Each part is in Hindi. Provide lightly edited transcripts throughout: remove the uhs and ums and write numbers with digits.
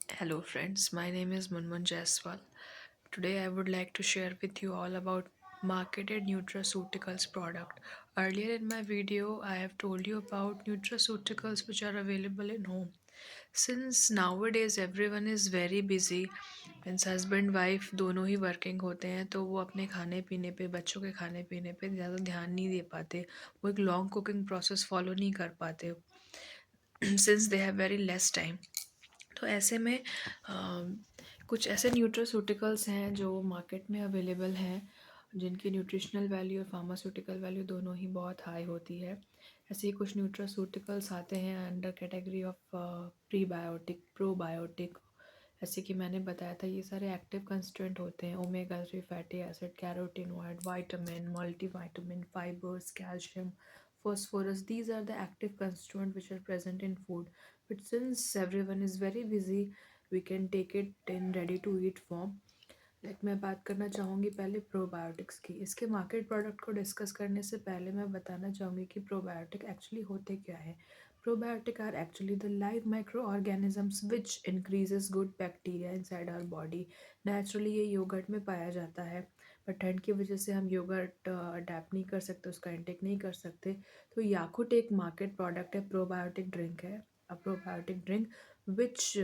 Hello, friends. My name is Munmun Jaiswal. Today, I would like to share with you all about marketed nutraceuticals product. Earlier in my video, I have told you about nutraceuticals which are available in home. Since nowadays everyone is very busy, means husband wife दोनों ही वर्किंग होते हैं, तो वो अपने खाने पीने पे, बच्चों के खाने पीने पे ज़्यादा ध्यान नहीं दे पाते। वो एक लॉन्ग कुकिंग प्रोसेस फॉलो नहीं कर पाते since they have very less time. तो ऐसे में कुछ ऐसे न्यूट्रास्यूटिकल्स हैं जो मार्केट में अवेलेबल हैं, जिनकी न्यूट्रिशनल वैल्यू और फार्मास्यूटिकल वैल्यू दोनों ही बहुत हाई होती है। ऐसे ही कुछ न्यूट्रास्यूटिकल्स आते हैं under category of prebiotic, probiotic. जैसे कि मैंने बताया था, ये सारे एक्टिव कंस्टिट्यूएंट होते हैं: omega 3 fatty acid, carotenoid, vitamin, multivitamin, fibres, calcium, phosphorus. These are the active constituents which are present in food. But since everyone is very busy, we can take it in ready to eat form. मैं बात करना चाहूँगी पहले प्रोबायोटिक्स की। इसके मार्केट प्रोडक्ट को डिस्कस करने से पहले मैं बताना चाहूँगी कि प्रोबायोटिक एक्चुअली होते क्या है। Probiotic are actually the live microorganisms which increases good bacteria inside our body. Naturally ये योगर्ट में पाया जाता है, पर ठंड की वजह से हम योगर्ट अडेप्ट नहीं कर सकते, उसका इंटेक नहीं कर सकते। तो याकुट एक मार्केट प्रोडक्ट है, प्रोबायोटिक ड्रिंक है। अ probiotic drink which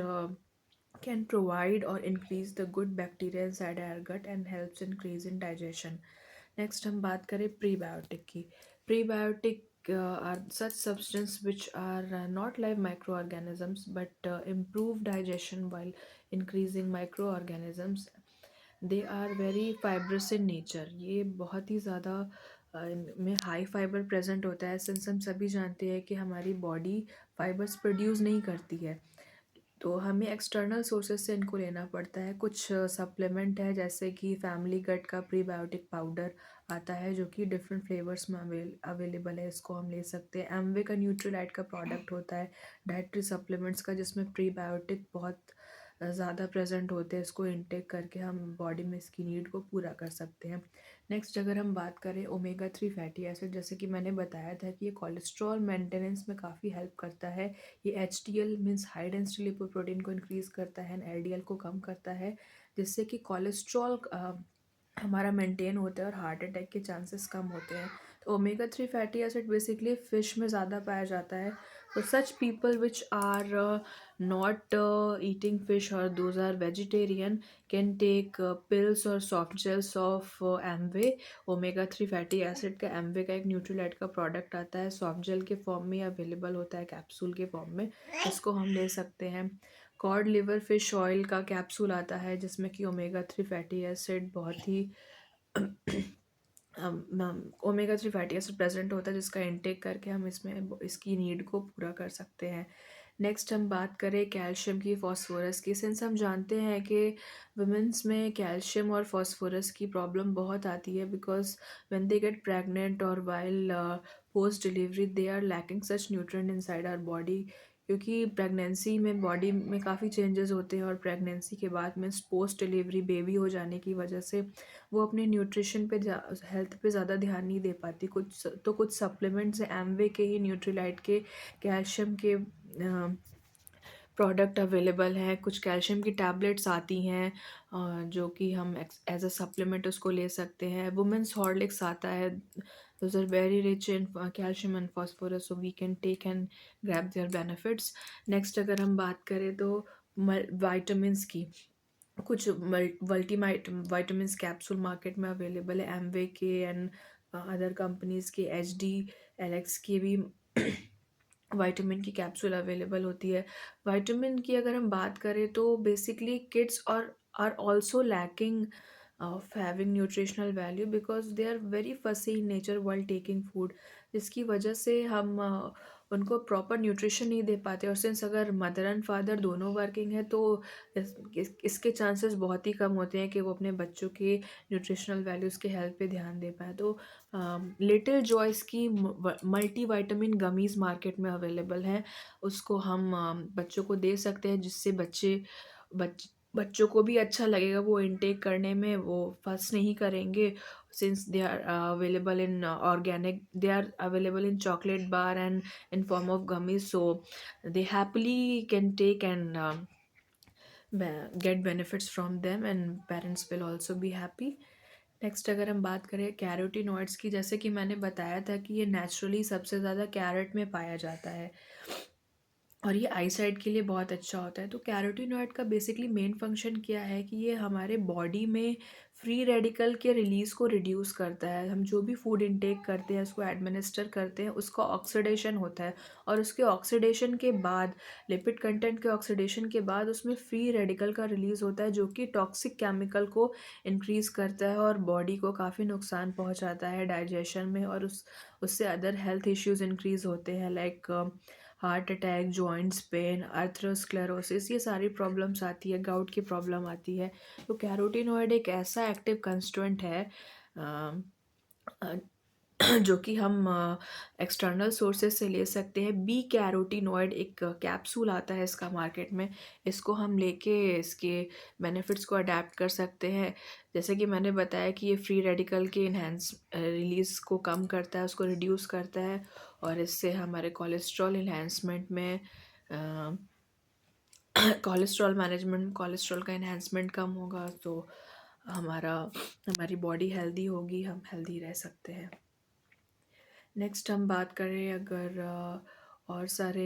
can provide or increase the good bacteria inside our gut and helps increase in digestion. Next हम बात करें प्रीबायोटिक की। Prebiotic are such substance which are not live microorganisms but improve digestion while increasing microorganisms. They are very fibrous in nature. ये बहुत ही ज़्यादा इनमें हाई फाइबर प्रेजेंट होता है, सिंस हम सभी जानते हैं कि हमारी बॉडी फाइबर्स प्रोड्यूस नहीं करती है, तो हमें एक्सटर्नल सोर्सेज से इनको लेना पड़ता है। कुछ सप्लीमेंट है, जैसे कि फैमिली गट का प्रीबायोटिक पाउडर आता है जो कि डिफरेंट फ्लेवर्स में अवेलेबल है, इसको हम ले सकते हैं। एमवे का न्यूट्रीलाइट का प्रोडक्ट होता है डाइट्री सप्लीमेंट्स का, जिसमें प्रीबायोटिक बहुत ज़्यादा प्रेजेंट होते हैं। इसको इनटेक करके हम बॉडी में इसकी नीड को पूरा कर सकते हैं। नेक्स्ट अगर हम बात करें ओमेगा 3 फैटी एसिड, जैसे कि मैंने बताया था कि ये कोलेस्ट्रॉल मेंटेनेंस में काफ़ी हेल्प करता है। ये H D L means high density lipoprotein को इंक्रीज़ करता है एंड एल डी एल को कम करता है, जिससे कि कोलेस्ट्रॉल हमारा मेंटेन होता है और हार्ट अटैक के चांसेस कम होते हैं। तो omega 3 fatty acid basically fish में ज़्यादा पाया जाता है। तो such people which are not eating fish और those are vegetarian can take pills और soft gels of Amway. Omega 3 fatty acid का एमवे का एक न्यूट्रीलाइट का प्रोडक्ट आता है, सॉफ्ट जेल के फॉर्म में अवेलेबल होता है, कैप्सूल के फॉर्म में, इसको हम ले सकते हैं। कॉड लिवर फिश ऑयल का कैप्सूल आता है, जिसमें कि ओमेगा 3 फैटी एसिड बहुत ही ओमेगा 3 फैटी एसिड प्रेजेंट होता है, जिसका इंटेक करके हम इसमें इसकी नीड को पूरा कर सकते हैं। नेक्स्ट हम बात करें कैल्शियम की, फॉस्फोरस की। सिंस हम जानते हैं कि वुमेंस में कैल्शियम और फॉस्फोरस की प्रॉब्लम बहुत आती है, because when they get pregnant और while post delivery they are lacking such nutrient inside our body, क्योंकि प्रेगनेंसी में बॉडी में काफ़ी चेंजेस होते हैं और प्रेगनेंसी के बाद में पोस्ट डिलीवरी बेबी हो जाने की वजह से वो अपने न्यूट्रिशन पे हेल्थ पे ज़्यादा ध्यान नहीं दे पाती। कुछ सप्लीमेंट्स हैं एमवे के ही न्यूट्रीलाइट के, कैल्शियम के प्रोडक्ट अवेलेबल हैं। कुछ कैल्शियम की टैबलेट्स आती हैं जो कि हम एज अ सप्लीमेंट उसको ले सकते हैं। वुमेंस हॉर्लिक्स आता है, those are very rich in calcium and phosphorus, so we can take and grab their benefits. Next अगर हम बात करें तो वाइटामस की, कुछ मल्टी वाइटामिन कैप्सूल मार्केट में अवेलेबल है, एमवे के एंड अदर कंपनीज के, एच डी एल एक्स की भी विटामिन की कैप्सूल अवेलेबल होती है। विटामिन की अगर हम बात करें तो बेसिकली किड्स और are also lacking of having nutritional value, because they are very fussy in nature while taking food, जिसकी वजह से हम उनको प्रॉपर न्यूट्रिशन नहीं दे पाते। और सिंस अगर मदर एंड फादर दोनों वर्किंग है, तो इसके चांसेस बहुत ही कम होते हैं कि वो अपने बच्चों के न्यूट्रिशनल वैल्यूज़ के हेल्थ पे ध्यान दे पाए। तो लिटिल जॉयस की मल्टी वाइटामिन गमीज़ मार्केट में अवेलेबल हैं, उसको हम बच्चों को दे सकते हैं, जिससे बच्चों को भी अच्छा लगेगा, वो इनटेक करने में वो फंस नहीं करेंगे। Since they are available in organic, they are available in chocolate bar and in form of gummies, so they happily can take and get benefits from them and parents will also be happy. Next अगर हम बात करें कैरोटीनॉइड्स की, जैसे कि मैंने बताया था कि ये नेचुरली सबसे ज़्यादा कैरेट में पाया जाता है और ये आई साइट के लिए बहुत अच्छा होता है। तो कैरोटीनॉइड का बेसिकली मेन फंक्शन क्या है कि ये हमारे बॉडी में फ्री रेडिकल के रिलीज़ को रिड्यूस करता है। हम जो भी फूड इनटेक करते हैं, उसको एडमिनिस्टर करते हैं, उसका ऑक्सीडेशन होता है और उसके ऑक्सीडेशन के बाद, लिपिड कंटेंट के ऑक्सीडेशन के बाद उसमें फ्री रेडिकल का रिलीज़ होता है जो कि टॉक्सिक केमिकल को इंक्रीज़ करता है और बॉडी को काफ़ी नुकसान पहुंचाता है डाइजेशन में, और उससे अदर हेल्थ इश्यूज इंक्रीज़ होते हैं, like heart attack, joints pain, atherosclerosis, ये सारी प्रॉब्लम्स आती है, गाउट की प्रॉब्लम आती है। तो कैरोटीनॉइड एक ऐसा एक्टिव कंस्टिट्यूएंट है अ, जो कि हम एक्सटर्नल सोर्सेज से ले सकते हैं। बी कैरोटीनॉइड एक कैप्सूल आता है इसका मार्केट में, इसको हम लेके इसके बेनिफिट्स को अडेप्ट कर सकते हैं। जैसे कि मैंने बताया कि ये फ्री रेडिकल के इन्हेंस रिलीज़ को कम करता है, उसको रिड्यूस करता है, और इससे हमारे कोलेस्ट्रॉल इन्हेंसमेंट में कोलेस्ट्रॉल मैनेजमेंट, कोलेस्ट्रॉल का इन्हेंसमेंट कम होगा, तो हमारी बॉडी हेल्दी होगी, हम हेल्दी रह सकते हैं। नेक्स्ट हम बात करें अगर और सारे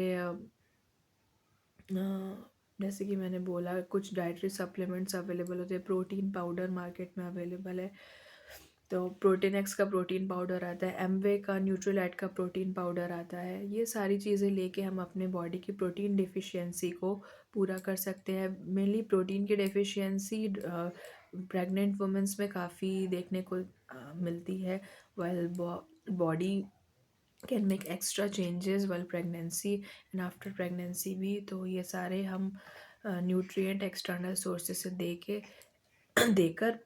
जैसे कि मैंने बोला, कुछ डाइटरी सप्लीमेंट्स अवेलेबल होते हैं। प्रोटीन पाउडर मार्केट में अवेलेबल है, तो प्रोटीन एक्स का प्रोटीन पाउडर आता है, एमवे का, न्यूट्रीलाइट का प्रोटीन पाउडर आता है। ये सारी चीज़ें लेके हम अपने बॉडी की प्रोटीन डिफिशियंसी को पूरा कर सकते हैं। मेनली प्रोटीन की डिफिशियंसी प्रेग्नेंट वुमेंस में काफ़ी देखने को मिलती है। Well body can make extra changes while pregnancy and after pregnancy भी। तो ये सारे हम न्यूट्रिएंट एक्सटर्नल सोर्सेज से देकर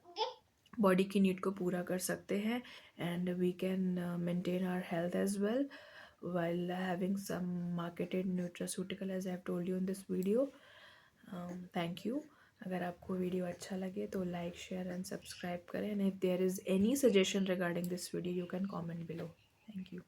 बॉडी की नीड को पूरा कर सकते हैं, and we can maintain our health as well while having some marketed nutraceutical as I have told you in this video. Thank you. अगर आपको वीडियो अच्छा लगे तो लाइक, शेयर एंड सब्सक्राइब करें, and if there is any suggestion regarding this video you can comment below. Thank you.